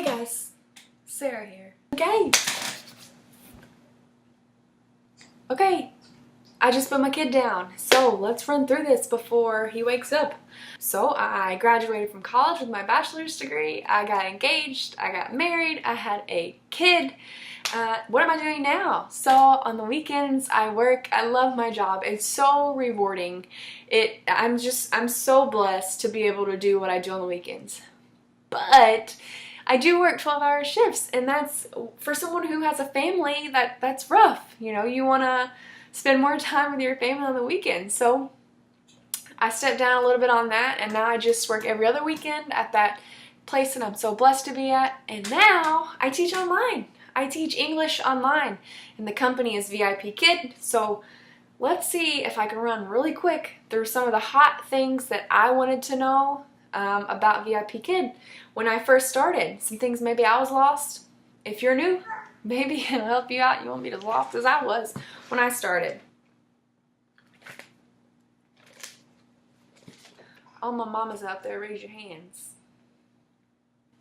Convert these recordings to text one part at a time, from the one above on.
Hey guys, Sarah here. Okay, I just put my kid down, so let's run through this before he wakes up. So I graduated from college with my bachelor's degree, I got engaged, I got married, I had a kid. What am I doing now? So on the weekends I work. I love my job. It's so rewarding. I'm so blessed to be able to do what I do on the weekends. But I do work 12-hour shifts, and that's, for someone who has a family, that's rough. You know, you want to spend more time with your family on the weekends. So I stepped down a little bit on that, and now I just work every other weekend at that place that I'm so blessed to be at. And now I teach online. I teach English online, and the company is VIP Kid. So let's see if I can run really quick through some of the hot things that I wanted to know about VIP Kid when I first started. Some things maybe I was lost. If you're new, maybe it'll help you out. You won't be as lost as I was when I started. All my mamas out there, raise your hands.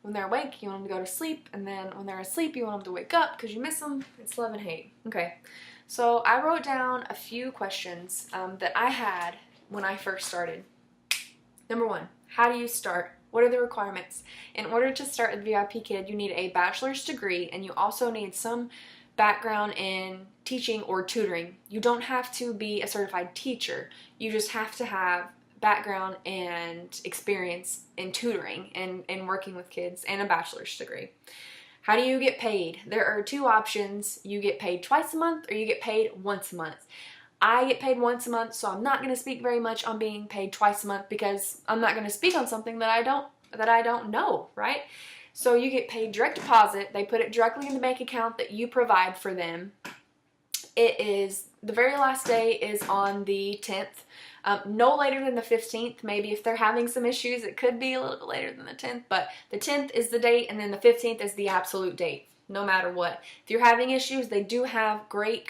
When they're awake, you want them to go to sleep, and then when they're asleep, you want them to wake up because you miss them. It's love and hate. Okay, so I wrote down a few questions that I had when I first started. Number one, how do you start? What are the requirements? In order to start with VIP Kid, you need a bachelor's degree, and you also need some background in teaching or tutoring. You don't have to be a certified teacher. You just have to have background and experience in tutoring and working with kids and a bachelor's degree. How do you get paid? There are two options. You get paid twice a month or you get paid once a month. I get paid once a month, so I'm not going to speak very much on being paid twice a month because I'm not going to speak on something that I don't know, right? So you get paid direct deposit. They put it directly in the bank account that you provide for them. It is, the very last day is on the 10th. No later than the 15th. Maybe if they're having some issues, it could be a little bit later than the 10th, but the 10th is the date, and then the 15th is the absolute date, no matter what. If you're having issues, they do have great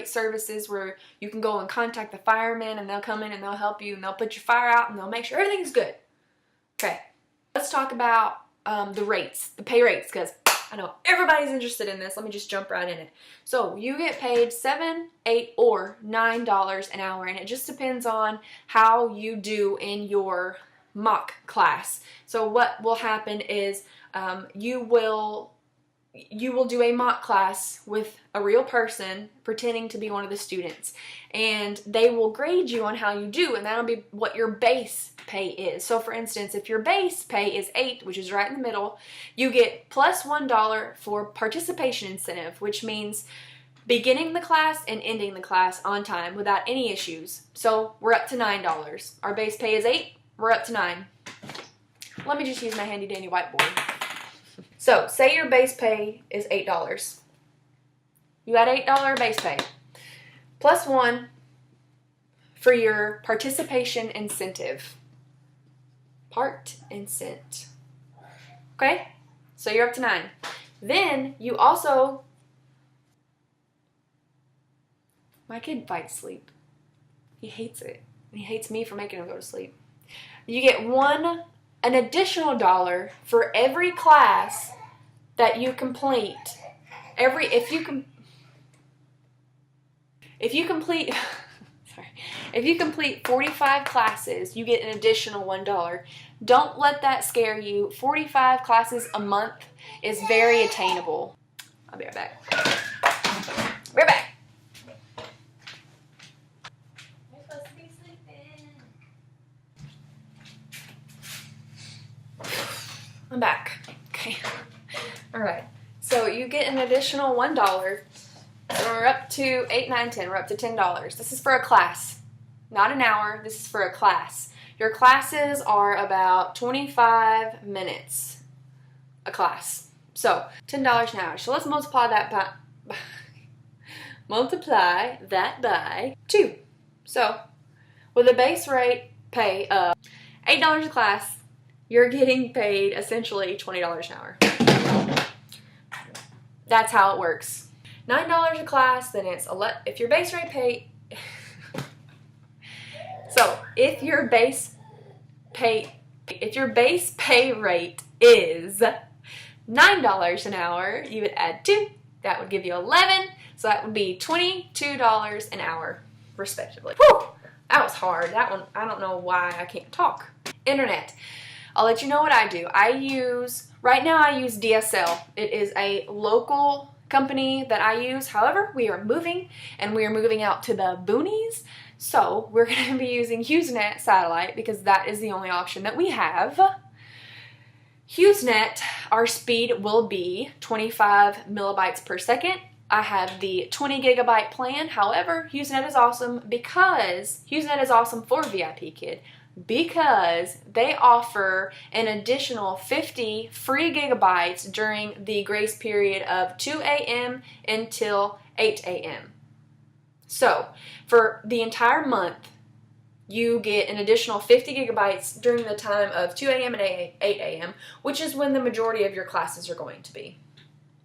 services where you can go and contact the firemen, and they'll come in and they'll help you, and they'll put your fire out, and they'll make sure everything's good. Okay, let's talk about the rates, the pay rates, because I know everybody's interested in this. Let me just jump right in it. So you get paid $7, $8, or $9 an hour, and it just depends on how you do in your mock class. So what will happen is you will do a mock class with a real person pretending to be one of the students, and they will grade you on how you do, and that'll be what your base pay is. So for instance, if your base pay is 8, which is right in the middle, you get plus $1 for participation incentive, which means beginning the class and ending the class on time without any issues. So we're up to $9. Our base pay is 8, we're up to 9. Let me just use my handy dandy whiteboard. So say your base pay is $8. You got $8 base pay. Plus 1 for your participation incentive. Okay? So you're up to 9. Then you also... My kid fights sleep. He hates it. And he hates me for making him go to sleep. You get an additional $1 for every class that you complete. If you complete 45 classes, you get an additional $1. Don't let that scare you. 45 classes a month is very attainable. I'll be right back. We're back. You're supposed to be sleeping. I'm back. Okay. Alright. So you get an additional $1. So we're up to 8, 9, 10. We're up to $10. This is for a class. Not an hour. This is for a class. Your classes are about 25 minutes a class. So $10 an hour. So let's multiply that by 2. So with a base rate pay of $8 a class, you're getting paid essentially $20 an hour. That's how it works. $9 a class, then it's if your base rate pay. So if your base pay rate is $9 an hour, you would add 2. That would give you 11. So that would be $22 an hour, respectively. Whew! That was hard. That one, I don't know why I can't talk. Internet. I'll let you know what I do. Right now I use DSL. It is a local company that I use. However, we are moving, and we are moving out to the boonies. So we're going to be using HughesNet satellite because that is the only option that we have. HughesNet, our speed will be 25 millibytes per second. I have the 20 gigabyte plan. However, HughesNet is awesome for VIP Kid because they offer an additional 50 free gigabytes during the grace period of 2 a.m. until 8 a.m. So, for the entire month, you get an additional 50 gigabytes during the time of 2 a.m. and 8 a.m., which is when the majority of your classes are going to be.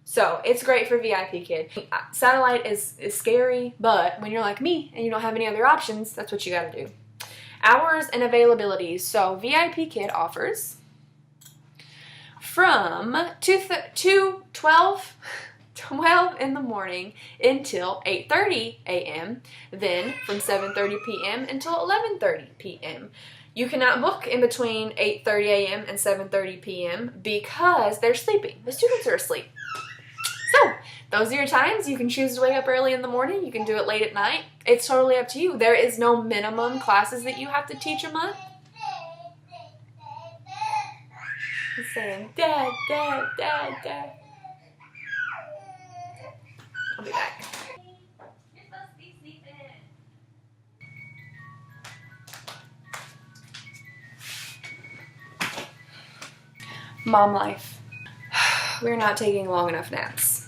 So, it's great for VIP Kid. Satellite is scary, but when you're like me and you don't have any other options, that's what you gotta do. Hours and availabilities. So, VIP Kid offers from 12 in the morning until 8:30 a.m., then from 7:30 p.m. until 11:30 p.m. You cannot book in between 8:30 a.m. and 7:30 p.m. because they're sleeping. The students are asleep. So, those are your times. You can choose to wake up early in the morning. You can do it late at night. It's totally up to you. There is no minimum classes that you have to teach a month. He's saying, Dad, Dad, Dad, Dad. I'll be back. You're supposed to be sleeping. Mom life. We're not taking long enough naps.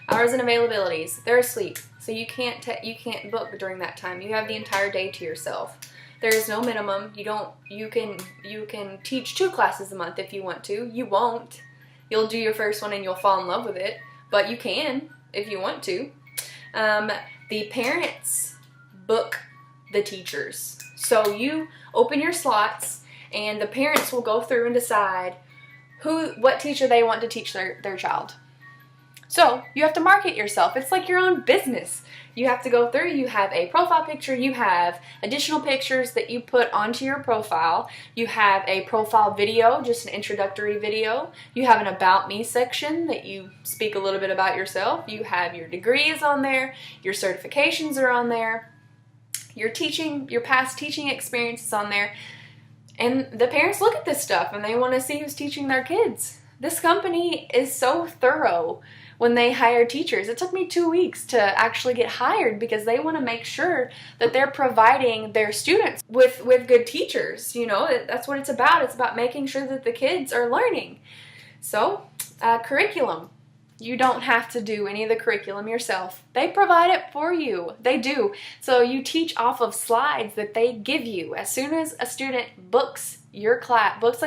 Hours and availabilities. They're asleep, so you can't book during that time. You have the entire day to yourself. There is no minimum. You can teach 2 classes a month if you want to. You won't. You'll do your first one and you'll fall in love with it. But you can if you want to. The parents book the teachers. So you open your slots and the parents will go through and decide what teacher they want to teach their child. So you have to market yourself. It's like your own business. You have to go through, you have a profile picture, you have additional pictures that you put onto your profile, you have a profile video, just an introductory video, you have an about me section that you speak a little bit about yourself, you have your degrees on there, your certifications are on there, your past teaching experience is on there, and the parents look at this stuff and they want to see who's teaching their kids. This company is so thorough when they hire teachers. It took me 2 weeks to actually get hired because they want to make sure that they're providing their students with good teachers. You know, that's what it's about. It's about making sure that the kids are learning. So, curriculum. You don't have to do any of the curriculum yourself. They provide it for you. They do. So you teach off of slides that they give you. As soon as a student books a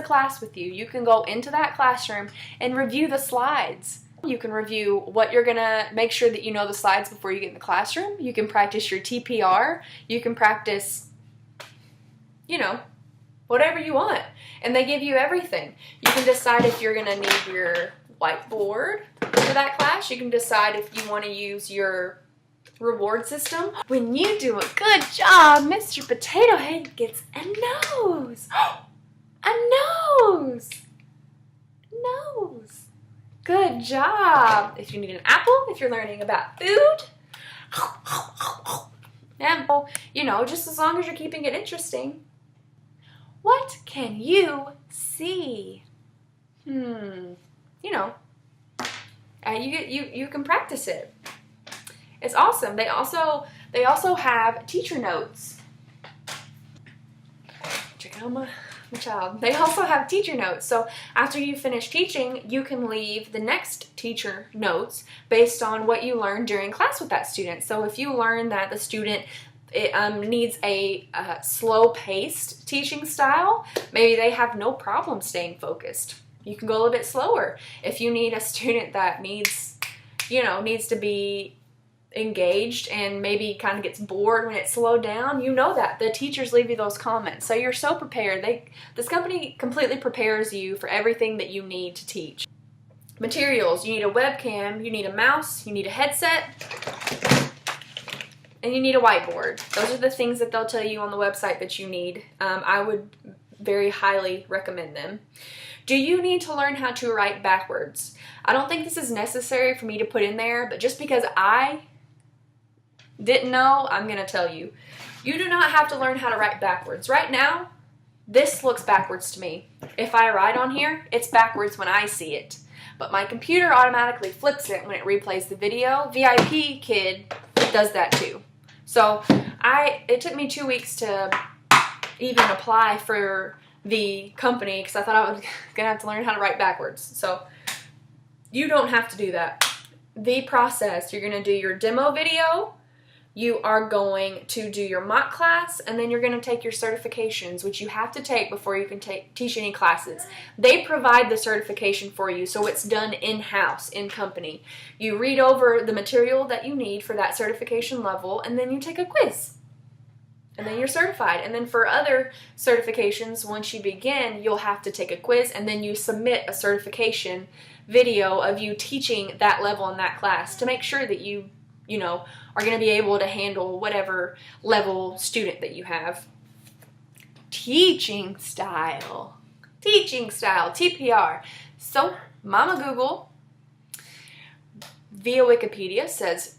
class with you, you can go into that classroom and review the slides. You can review what you're going to make sure that you know the slides before you get in the classroom. You can practice your TPR. You can practice, whatever you want. And they give you everything. You can decide if you're going to need your whiteboard for that class. You can decide if you want to use your reward system. When you do a good job, Mr. Potato Head gets a nose. A nose. Nose. Good job. If you need an apple, if you're learning about food, and, just as long as you're keeping it interesting. What can you see? You can practice it. It's awesome. They also have teacher notes. Check out my child. They also have teacher notes. So after you finish teaching, you can leave the next teacher notes based on what you learned during class with that student. So if you learn that the student needs a slow-paced teaching style, maybe they have no problem staying focused. You can go a little bit slower. If you need a student that needs to be engaged and maybe kind of gets bored when it's slowed down, that the teachers leave you those comments. So you're so prepared. This company completely prepares you for everything that you need to teach. Materials, you need a webcam, you need a mouse, you need a headset, and you need a whiteboard. Those are the things that they'll tell you on the website that you need. I would very highly recommend them. Do you need to learn how to write backwards? I don't think this is necessary for me to put in there, but just because I didn't know, I'm going to tell you. You do not have to learn how to write backwards. Right now, this looks backwards to me. If I write on here, it's backwards when I see it. But my computer automatically flips it when it replays the video. VIP Kid does that too. So it took me 2 weeks to even apply for the company because I thought I was gonna have to learn how to write backwards. So you don't have to do that. The process, you're gonna do your demo video, you are going to do your mock class, and then you're going to take your certifications, which you have to take before you can teach any classes. They provide the certification for you, so it's done in-house, in-company. You read over the material that you need for that certification level, and then you take a quiz. And then you're certified. And then for other certifications, once you begin, you'll have to take a quiz, and then you submit a certification video of you teaching that level in that class to make sure that you are going to be able to handle whatever level student that you have. Teaching style, TPR. So, Mama Google, via Wikipedia, says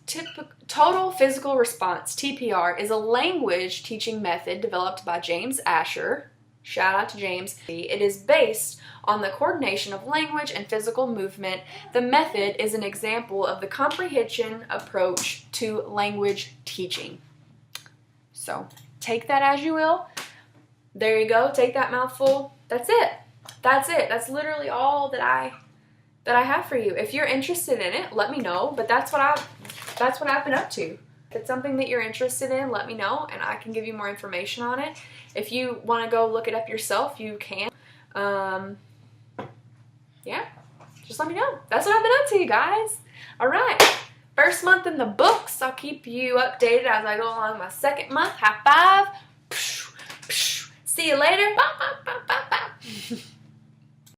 Total Physical Response, TPR, is a language teaching method developed by James Asher. Shout out to James. It is based on the coordination of language and physical movement. The method is an example of the comprehension approach to language teaching. So take that as you will. There you go. Take that mouthful. That's it. That's it. That's literally all that I have for you. If you're interested in it, let me know. But that's what I've been up to. If it's something that you're interested in, let me know and I can give you more information on it. If you want to go look it up yourself, you can. Yeah, just let me know. That's what I've been up to, you guys. All right, first month in the books. I'll keep you updated as I go along my second month. High five. See you later. Bye, bye, bye, bye, bye.